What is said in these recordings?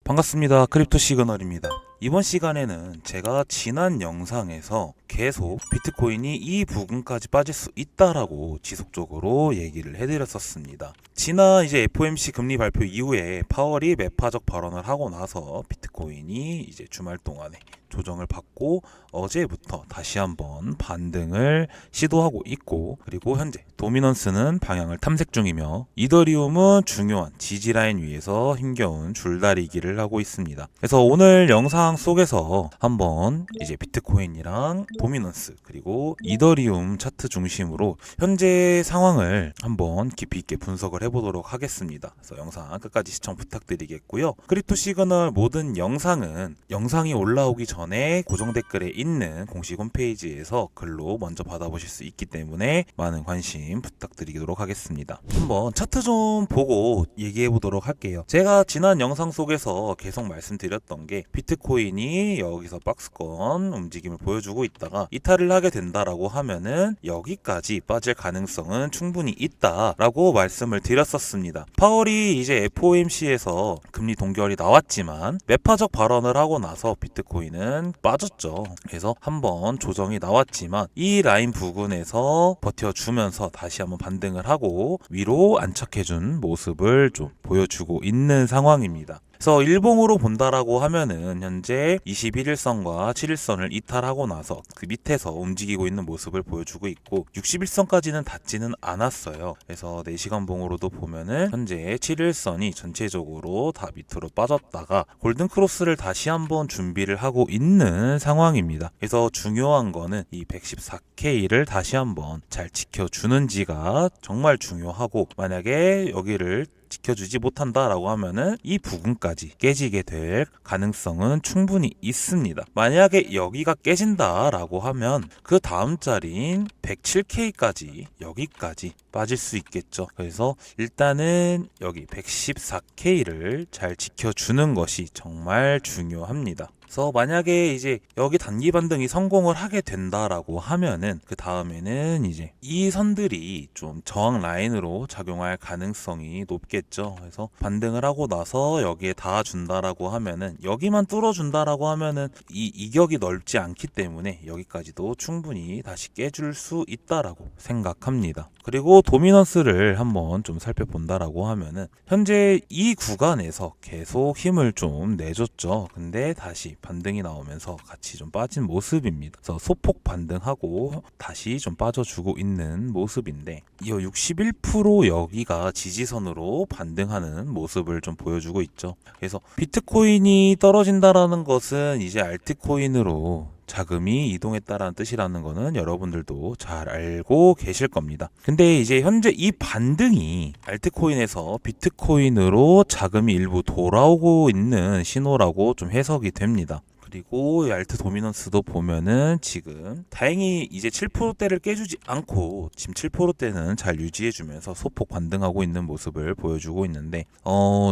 반갑습니다. 크립토 시그널입니다. 이번 시간에는 제가 지난 영상에서 계속 비트코인이 이 부근까지 빠질 수 있다라고 지속적으로 얘기를 해드렸었습니다. 지난 이제 FOMC 금리 발표 이후에 파월이 매파적 발언을 하고 나서 비트코인이 이제 주말 동안에 조정을 받고 어제부터 다시 한번 반등을 시도하고 있고, 그리고 현재 도미넌스는 방향을 탐색 중이며 이더리움은 중요한 지지라인 위에서 힘겨운 줄다리기를 하고 있습니다. 그래서 오늘 영상 속에서 한번 이제 비트코인이랑 도미넌스 그리고 이더리움 차트 중심으로 현재 상황을 한번 깊이 있게 분석을 해보도록 하겠습니다. 그래서 영상 끝까지 시청 부탁드리겠고요. 크립토 시그널 모든 영상은 영상이 올라오기 전에 고정 댓글에 있는 공식 홈페이지에서 글로 먼저 받아보실 수 있기 때문에 많은 관심 부탁드리도록 하겠습니다. 한번 차트 좀 보고 얘기해 보도록 할게요. 제가 지난 영상 속에서 계속 말씀드렸던 게 비트코인이 여기서 박스권 움직임을 보여주고 있다가 이탈을 하게 된다라고 하면은 여기까지 빠질 가능성은 충분히 있다라고 말씀을 드렸었습니다. 파월이 이제 FOMC에서 금리 동결이 나왔지만 매파적 발언을 하고 나서 비트코인은 빠졌죠. 그래서 한번 조정이 나왔지만 이 라인 부근에서 버텨주면서 다시 한번 반등을 하고 위로 안착해준 모습을 좀 보여주고 있는 상황입니다. 그래서 일봉으로 본다라고 하면은 현재 21일선과 7일선을 이탈하고 나서 그 밑에서 움직이고 있는 모습을 보여주고 있고 61선까지는 닿지는 않았어요. 그래서 4시간 봉으로도 보면은 현재 7일선이 전체적으로 다 밑으로 빠졌다가 골든크로스를 다시 한번 준비를 하고 있는 상황입니다. 그래서 중요한 거는 이 114K를 다시 한번 잘 지켜주는지가 정말 중요하고, 만약에 여기를 지켜주지 못한다라고 하면은 이 부분까지 깨지게 될 가능성은 충분히 있습니다. 만약에 여기가 깨진다라고 하면 그 다음 자리인 107K까지 여기까지 빠질 수 있겠죠. 그래서 일단은 여기 114K를 잘 지켜주는 것이 정말 중요합니다. 그래서 만약에 이제 여기 단기 반등이 성공을 하게 된다라고 하면은 그 다음에는 이제 이 선들이 좀 저항 라인으로 작용할 가능성이 높겠죠. 그래서 반등을 하고 나서 여기에 닿아준다라고 하면은, 여기만 뚫어준다라고 하면은 이 이격이 넓지 않기 때문에 여기까지도 충분히 다시 깨줄 수 있다라고 생각합니다. 그리고 도미넌스를 한번 좀 살펴본다라고 하면은 현재 이 구간에서 계속 힘을 좀 내줬죠. 근데 다시 반등이 나오면서 같이 좀 빠진 모습입니다. 그래서 소폭 반등하고 다시 좀 빠져주고 있는 모습인데, 이 61% 여기가 지지선으로 반등하는 모습을 좀 보여주고 있죠. 그래서 비트코인이 떨어진다라는 것은 이제 알트코인으로 자금이 이동했다라는 뜻이라는 거는 여러분들도 잘 알고 계실 겁니다. 근데 이제 현재 이 반등이 알트코인에서 비트코인으로 자금이 일부 돌아오고 있는 신호라고 좀 해석이 됩니다. 그리고 알트 도미넌스도 보면은 지금 다행히 이제 7%대를 깨주지 않고 지금 7%대는 잘 유지해주면서 소폭 반등하고 있는 모습을 보여주고 있는데,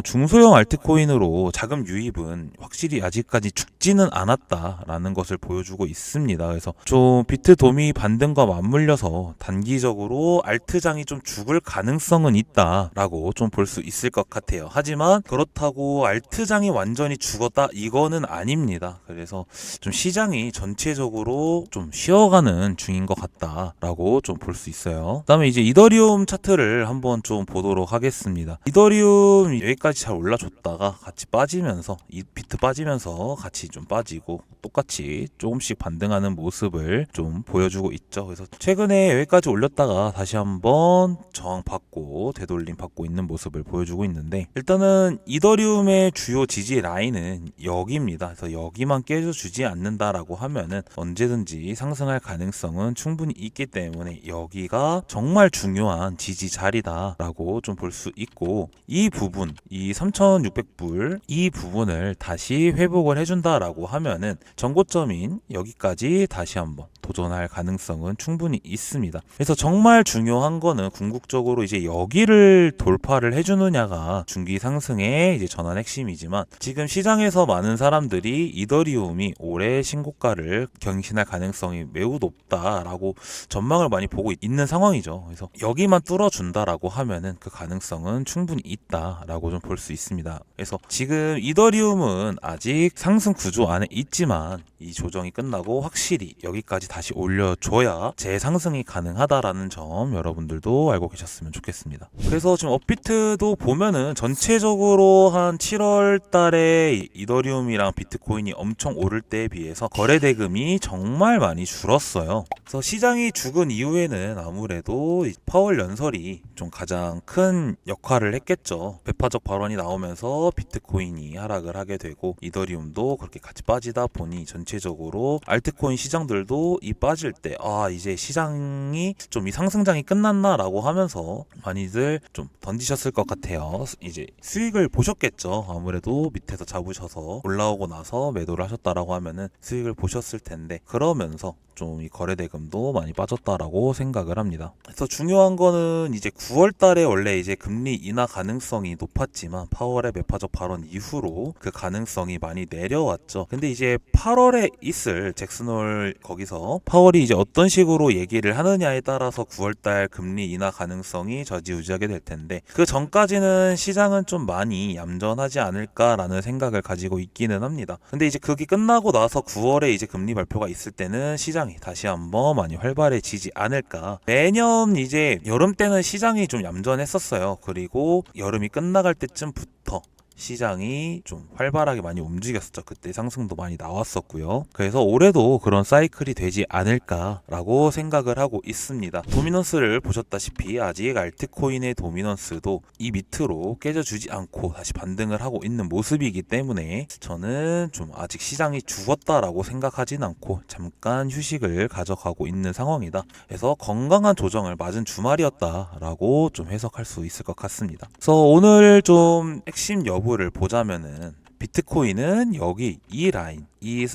중소형 알트코인으로 자금 유입은 확실히 아직까지 죽지는 않았다라는 것을 보여주고 있습니다. 그래서 좀 비트 도미 반등과 맞물려서 단기적으로 알트장이 좀 죽을 가능성은 있다라고 좀 볼 수 있을 것 같아요. 하지만 그렇다고 알트장이 완전히 죽었다, 이거는 아닙니다. 그래서 좀 시장이 전체적으로 좀 쉬어가는 중인 것 같다라고 좀 볼 수 있어요. 그다음에 이제 이더리움 차트를 한번 좀 보도록 하겠습니다. 이더리움 여기까지 잘 올라줬다가 같이 빠지면서, 이 비트 빠지면서 같이 좀 빠지고 똑같이 조금씩 반등하는 모습을 좀 보여주고 있죠. 그래서 최근에 여기까지 올렸다가 다시 한번 저항받고 되돌림 받고 있는 모습을 보여주고 있는데, 일단은 이더리움의 주요 지지 라인은 여기입니다. 그래서 여기만 깨져주지 않는다라고 하면은 언제든지 상승할 가능성은 충분히 있기 때문에 여기가 정말 중요한 지지 자리다라고 좀 볼 수 있고, 이 부분, 이 3,600불 이 부분을 다시 회복을 해준다라고 하면은 전고점인 여기까지 다시 한번 도전할 가능성은 충분히 있습니다. 그래서 정말 중요한 거는 궁극적으로 이제 여기를 돌파를 해주느냐가 중기 상승의 이제 전환 핵심이지만, 지금 시장에서 많은 사람들이 이더리움 이더리움이 올해 신고가를 경신할 가능성이 매우 높다라고 전망을 많이 보고 있는 상황이죠. 그래서 여기만 뚫어준다라고 하면은 그 가능성은 충분히 있다라고 좀 볼 수 있습니다. 그래서 지금 이더리움은 아직 상승 구조 안에 있지만 이 조정이 끝나고 확실히 여기까지 다시 올려줘야 재상승이 가능하다라는 점 여러분들도 알고 계셨으면 좋겠습니다. 그래서 지금 업비트도 보면은 전체적으로 한 7월 달에 이더리움이랑 비트코인이 엄청 오를 때에 비해서 거래 대금이 정말 많이 줄었어요. 그래서 시장이 죽은 이후에는 아무래도 파월 연설이 좀 가장 큰 역할을 했겠죠. 배파적 발언이 나오면서 비트코인이 하락을 하게 되고 이더리움도 그렇게 같이 빠지다 보니 전체적으로 알트코인 시장들도 이 빠질 때 이제 시장이 좀 이 상승장이 끝났나라고 하면서 많이들 좀 던지셨을 것 같아요. 이제 수익을 보셨겠죠. 아무래도 밑에서 잡으셔서 올라오고 나서 매도를 하셨다라고 하면은 수익을 보셨을 텐데 그러면서 좀 이 거래 대금도 많이 빠졌다라고 생각을 합니다. 그래서 중요한 거는 이제 9월 달에 원래 이제 금리 인하 가능성이 높았지만 파월의 매파적 발언 이후로 그 가능성이 많이 내려왔죠. 근데 이제 8월에 있을 잭슨홀 거기서 파월이 이제 어떤 식으로 얘기를 하느냐에 따라서 9월 달 금리 인하 가능성이 좌지우지하게 될 텐데 그 전까지는 시장은 좀 많이 얌전하지 않을까라는 생각을 가지고 있기는 합니다. 근데 이제 그게 끝나고 나서 9월에 이제 금리 발표가 있을 때는 시장이 다시 한번 많이 활발해지지 않을까. 매년 이제 여름 때는 시장이 좀 얌전했었어요. 그리고 여름이 끝나갈 때쯤부터 시장이 좀 활발하게 많이 움직였었죠. 그때 상승도 많이 나왔었고요. 그래서 올해도 그런 사이클이 되지 않을까라고 생각을 하고 있습니다. 도미넌스를 보셨다시피 아직 알트코인의 도미넌스도 이 밑으로 깨져주지 않고 다시 반등을 하고 있는 모습이기 때문에 저는 좀 아직 시장이 죽었다라고 생각하진 않고 잠깐 휴식을 가져가고 있는 상황이다. 그래서 건강한 조정을 맞은 주말이었다라고 좀 해석할 수 있을 것 같습니다. 그래서 오늘 좀 핵심 여부를 보자면은 비트코인은 여기 이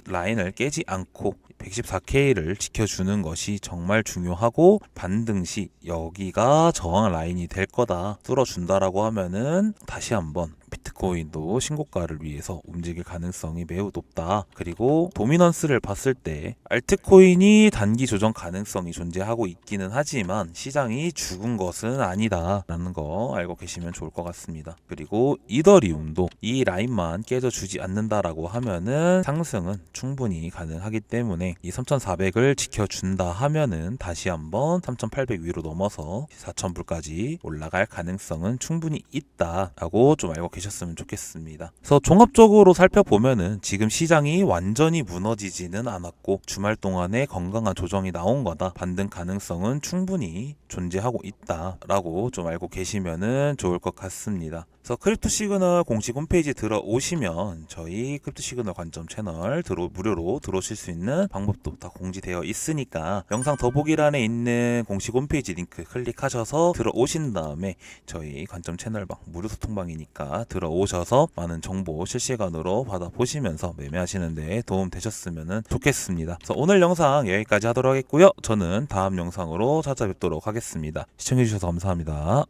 라인을 깨지 않고 114K를 지켜주는 것이 정말 중요하고 반등 시 여기가 저항 라인이 될 거다 뚫어준다라고 하면은 다시 한번 비트코인도 신고가를 위해서 움직일 가능성이 매우 높다. 그리고 도미넌스를 봤을 때 알트코인이 단기 조정 가능성이 존재하고 있기는 하지만 시장이 죽은 것은 아니다라는 거 알고 계시면 좋을 것 같습니다. 그리고 이더리움도 이 라인만 깨져주지 않는다라고 하면은 상승은 충분히 가능하기 때문에 이 3,400을 지켜준다 하면은 다시 한번 3,800 위로 넘어서 4,000불까지 올라갈 가능성은 충분히 있다라고 좀 알고 계셨으면 좋겠습니다. 그래서 종합적으로 살펴보면은 지금 시장이 완전히 무너지지는 않았고 주말 동안에 건강한 조정이 나온 거다. 반등 가능성은 충분히 존재하고 있다라고 좀 알고 계시면은 좋을 것 같습니다. 그래서 크립토 시그널 공식 홈페이지 들어오시면 저희 크립토 시그널 관점 채널 무료로 들어오실 수 있는 방법도 다 공지되어 있으니까 영상 더보기란에 있는 공식 홈페이지 링크 클릭하셔서 들어오신 다음에 저희 관점 채널방 무료 소통방이니까 들어오셔서 많은 정보 실시간으로 받아보시면서 매매하시는 데 도움 되셨으면 좋겠습니다. 그래서 오늘 영상 여기까지 하도록 하겠고요. 저는 다음 영상으로 찾아뵙도록 하겠습니다. 시청해주셔서 감사합니다.